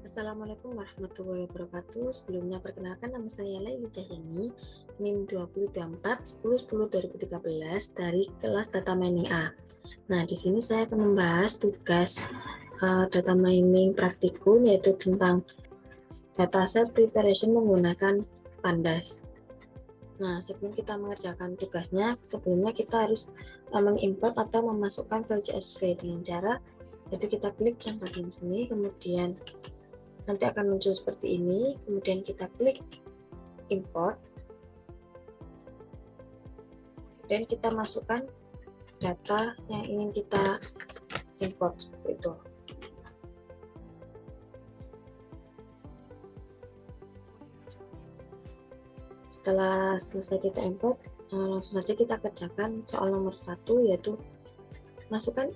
Assalamualaikum warahmatullahi wabarakatuh. Sebelumnya perkenalkan, nama saya Laili Cahyani, NIM 2024-10-10-2013 dari kelas Data Mining A. Nah, di sini saya akan membahas tugas data mining praktikum, yaitu tentang dataset preparation menggunakan Pandas. Nah, sebelum kita mengerjakan tugasnya, sebelumnya kita harus mengimport atau memasukkan file CSV dengan cara yaitu kita klik yang bagian sini, kemudian nanti akan muncul seperti ini, kemudian kita klik import, dan kita masukkan data yang ingin kita import seperti itu. Setelah selesai kita import, langsung saja kita kerjakan soal nomor 1, yaitu masukkan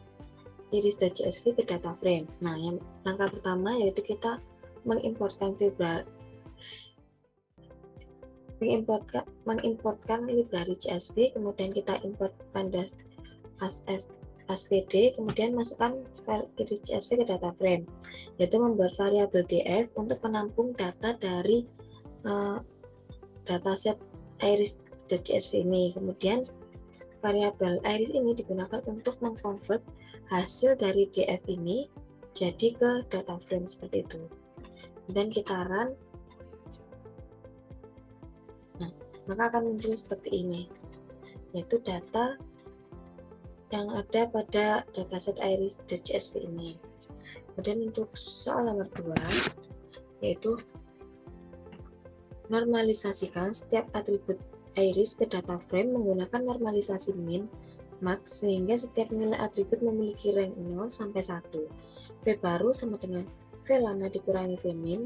iris.csv ke data frame. Nah, yang langkah pertama yaitu kita mengimportkan library CSV, kemudian kita import pandas SPD, kemudian masukkan file iris CSV ke data frame, yaitu membuat variabel df untuk menampung data dari dataset iris.csv ini. Kemudian variabel iris ini digunakan untuk mengconvert hasil dari df ini jadi ke data frame seperti itu. Dan kita run, nah, maka akan muncul seperti ini, yaitu data yang ada pada dataset iris.csv ini. Kemudian untuk soal nomor 2, yaitu normalisasikan setiap atribut iris ke data frame menggunakan normalisasi min, max, sehingga setiap nilai atribut memiliki rank 0 sampai 1. V baru sama dengan V lama dikurangi V min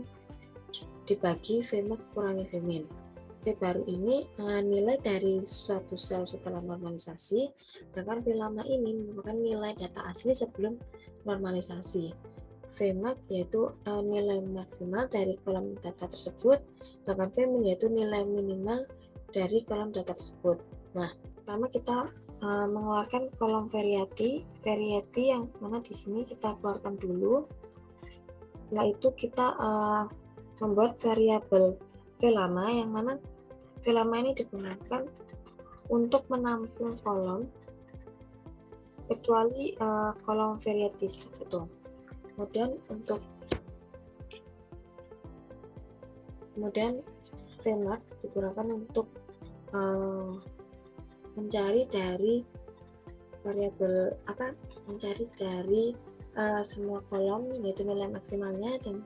dibagi V max kurangi V min. V baru ini nilai dari suatu sel setelah normalisasi, sedangkan V lama ini merupakan nilai data asli sebelum normalisasi. Vmax yaitu nilai maksimal dari kolom data tersebut, sedangkan Vmin yaitu nilai minimal dari kolom data tersebut. Nah, pertama kita mengeluarkan kolom variety yang mana di sini kita keluarkan dulu. Setelah itu kita membuat variabel V lama, yang mana V lama ini digunakan untuk menampung kolom kecuali kolom variety seperti itu. Kemudian Vmax digunakan untuk mencari dari variabel mencari dari semua kolom, yaitu nilai maksimalnya, dan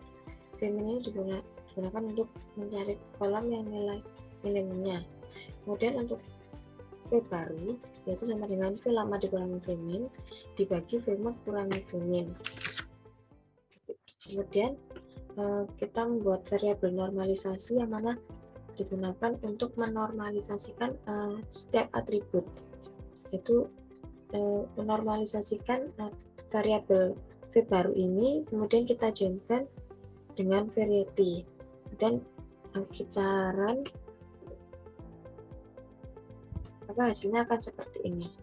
Vmin ini digunakan untuk mencari kolom yang nilai minimumnya. Kemudian untuk V baru yaitu sama dengan V lama dikurangi V min dibagi V max kurangi V min. Kemudian kita membuat variabel normalisasi yang mana digunakan untuk menormalisasikan setiap atribut, yaitu menormalisasikan variabel V baru ini, kemudian kita joinkan dengan variety, dan kita run, maka hasilnya akan seperti ini.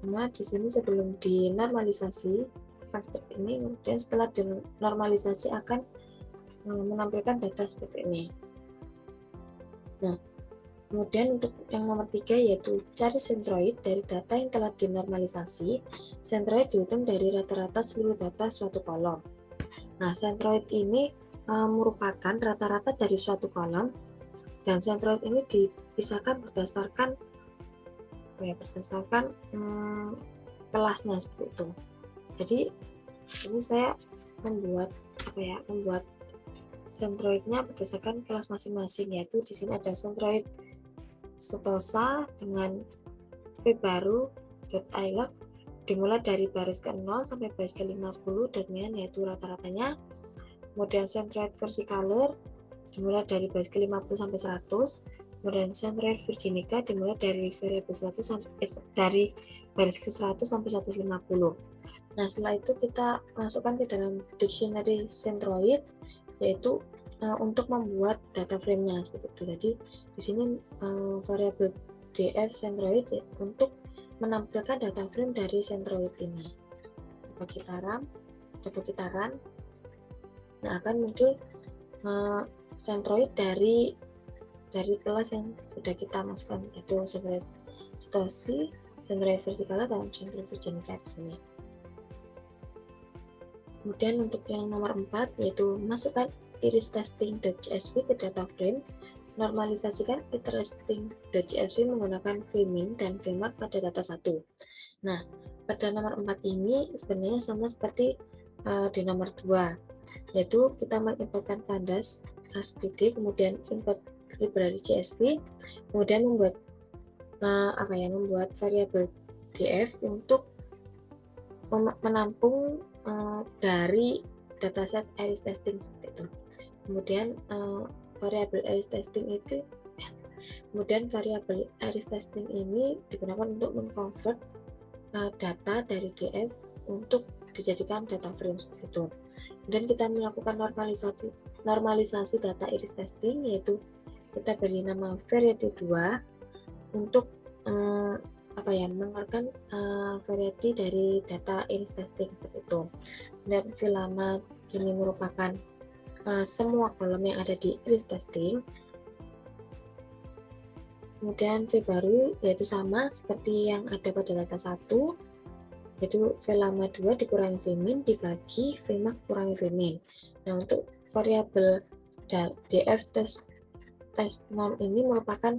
Nah, di sini sebelum dinormalisasi akan seperti ini, kemudian setelah dinormalisasi akan menampilkan data seperti ini. Nah, kemudian untuk yang nomor 3 yaitu cari centroid dari data yang telah dinormalisasi. Centroid dihitung dari rata-rata seluruh data suatu kolom. Nah, centroid ini merupakan rata-rata dari suatu kolom, dan centroid ini dipisahkan berdasarkan kelasnya seperti itu. Jadi ini saya membuat centroidnya berdasarkan kelas masing-masing, yaitu di sini ada centroid setosa dengan V baru .ilog dimulai dari baris ke-0 sampai baris ke-50 dengan yaitu rata-ratanya. Kemudian centroid versicolor dimulai dari baris ke-50 sampai 100. Kemudian centroid virginica dimulai dari variabel 100 dari baris ke-100 sampai 150. Nah, setelah itu kita masukkan ke dalam dictionary centroid, yaitu untuk membuat data frame-nya seperti itu. Jadi di sini variabel df centroid untuk menampilkan data frame dari centroid ini. Coba kita run. Nah, akan muncul centroid dari kelas yang sudah kita masukkan, yaitu centroid sitosi, centroid vertikaler, dan centroid virginica di sini. Kemudian untuk yang nomor 4, yaitu masukkan iris testing.csv ke data frame. Normalisasikan iris testing.csv menggunakan vmin dan vmark pada data 1. Nah, pada nomor 4 ini sebenarnya sama seperti di nomor 2, yaitu kita mengimportkan pandas SPD, kemudian import library CSV, kemudian membuat membuat variabel df untuk menampung dari dataset iris testing seperti itu. Kemudian variabel iris testing ini digunakan untuk mengconvert data dari df untuk dijadikan data frame seperti itu. Kemudian kita melakukan normalisasi data iris testing, yaitu kita beri nama variety 2 untuk mengeluarkan variety dari data iris testing seperti itu. Dan filama ini merupakan semua kolom yang ada di iris testing. Kemudian V baru yaitu sama seperti yang ada pada data 1, yaitu filama 2 dikurangi vmin dibagi vmax kurangi vmin. Nah, untuk variabel df test norm ini merupakan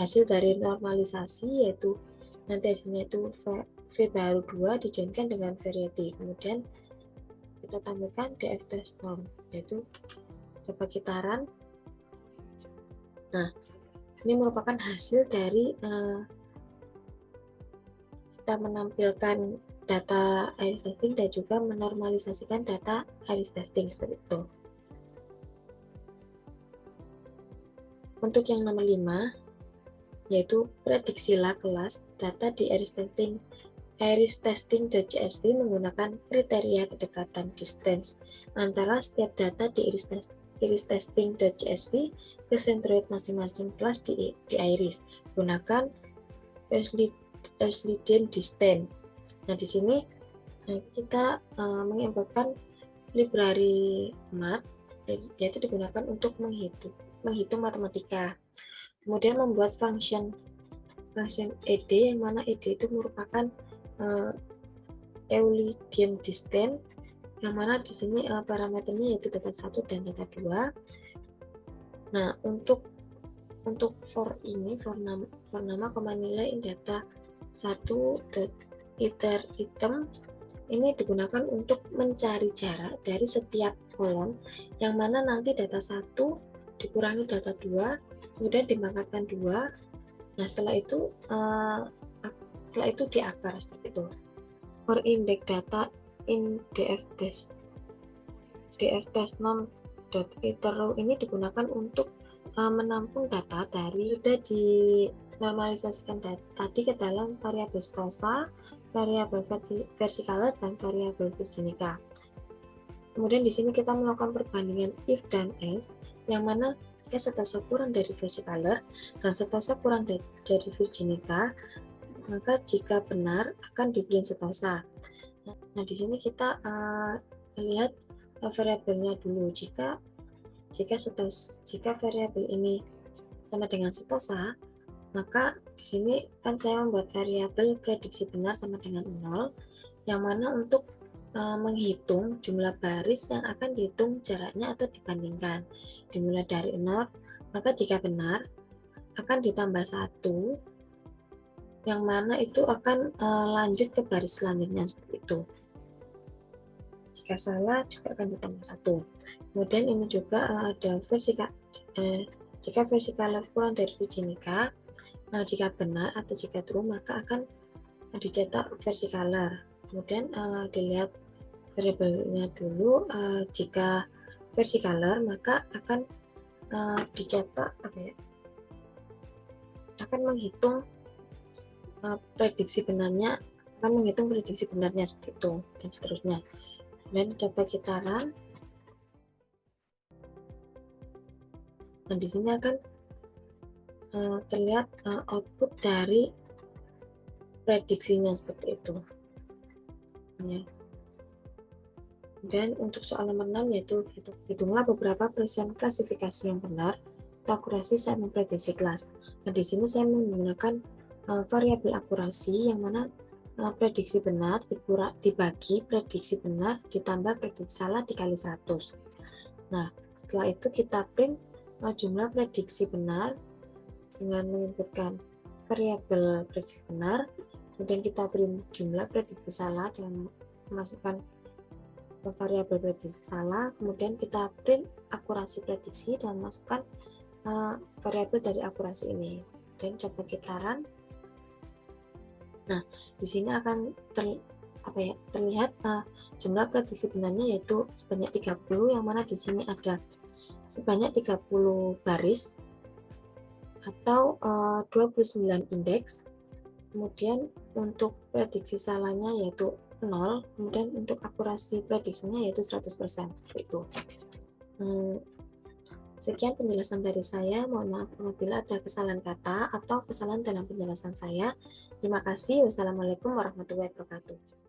hasil dari normalisasi, yaitu nanti hasilnya itu V baru 2 dijoinkan dengan variety, kemudian kita tambahkan df test norm, yaitu coba kita run. Nah, ini merupakan hasil dari kita menampilkan data iris testing dan juga menormalisasikan data iris testing seperti itu. Untuk yang nomor 5, yaitu prediksilah kelas data di iris testing.csv menggunakan kriteria kedekatan distance antara setiap data di iris testing.csv ke centroid masing-masing kelas di iris. Gunakan Euclidean distance. Nah, di sini kita mengimportkan library math, yaitu digunakan untuk menghitung matematika. Kemudian membuat function ed, yang mana ed itu merupakan Euclidean distance, yang mana di sini parameternya yaitu data 1 dan data 2. Nah, untuk for nama nilai data 1.iter item ini digunakan untuk mencari jarak dari setiap kolom, yang mana nanti data 1 dikurangi data 2, kemudian dimangkatkan 2. Nah, setelah itu di akar seperti itu. For index data in df test norm.iter ini digunakan untuk menampung data dari sudah dinormalisasikan tadi ke dalam variabel stosa, variabel versikaler, dan variabel virginica. Kemudian di sini kita melakukan perbandingan if dan else, yang mana jika setosa kurang dari versikaler dan setosa kurang dari virginica, maka jika benar akan diberi setosa. Nah, di sini kita lihat variabelnya dulu. Jika variabel ini sama dengan setosa, maka di sini kan saya membuat variabel prediksi benar sama dengan 0, yang mana untuk menghitung jumlah baris yang akan dihitung jaraknya atau dibandingkan. Dimulai dari 0, maka jika benar akan ditambah 1, yang mana itu akan lanjut ke baris selanjutnya seperti itu. Jika salah juga akan ditambah 1. Kemudian ini juga ada jika versikaler kurang dari virginica, jika benar atau jika true maka akan dicetak versikaler. Kemudian dilihat variabelnya dulu, jika versikaler maka akan dicetak akan menghitung prediksi benarnya seperti itu, dan seterusnya. Dan coba kita run. Nah, di sini akan terlihat output dari prediksinya seperti itu. Ya. Dan untuk soal nomor 6 yaitu hitunglah beberapa persen klasifikasi yang benar atau akurasi saat memprediksi kelas. Nah, di sini saya menggunakan variabel akurasi yang mana prediksi benar dibagi prediksi benar ditambah prediksi salah dikali 100. Nah, setelah itu kita print jumlah prediksi benar dengan menginputkan variabel prediksi benar, kemudian kita print jumlah prediksi salah dengan memasukkan variabel prediksi salah, kemudian kita print akurasi prediksi dan masukkan variabel dari akurasi ini. Dan coba kita run. Nah, di sini akan terlihat jumlah prediksi benarnya yaitu sebanyak 30, yang mana di sini ada sebanyak 30 baris atau 29 indeks. Kemudian untuk prediksi salahnya yaitu 0, kemudian untuk akurasi prediksinya yaitu 100%. Itu. Sekian penjelasan dari saya. Mohon maaf apabila ada kesalahan kata atau kesalahan dalam penjelasan saya. Terima kasih. Wassalamualaikum warahmatullahi wabarakatuh.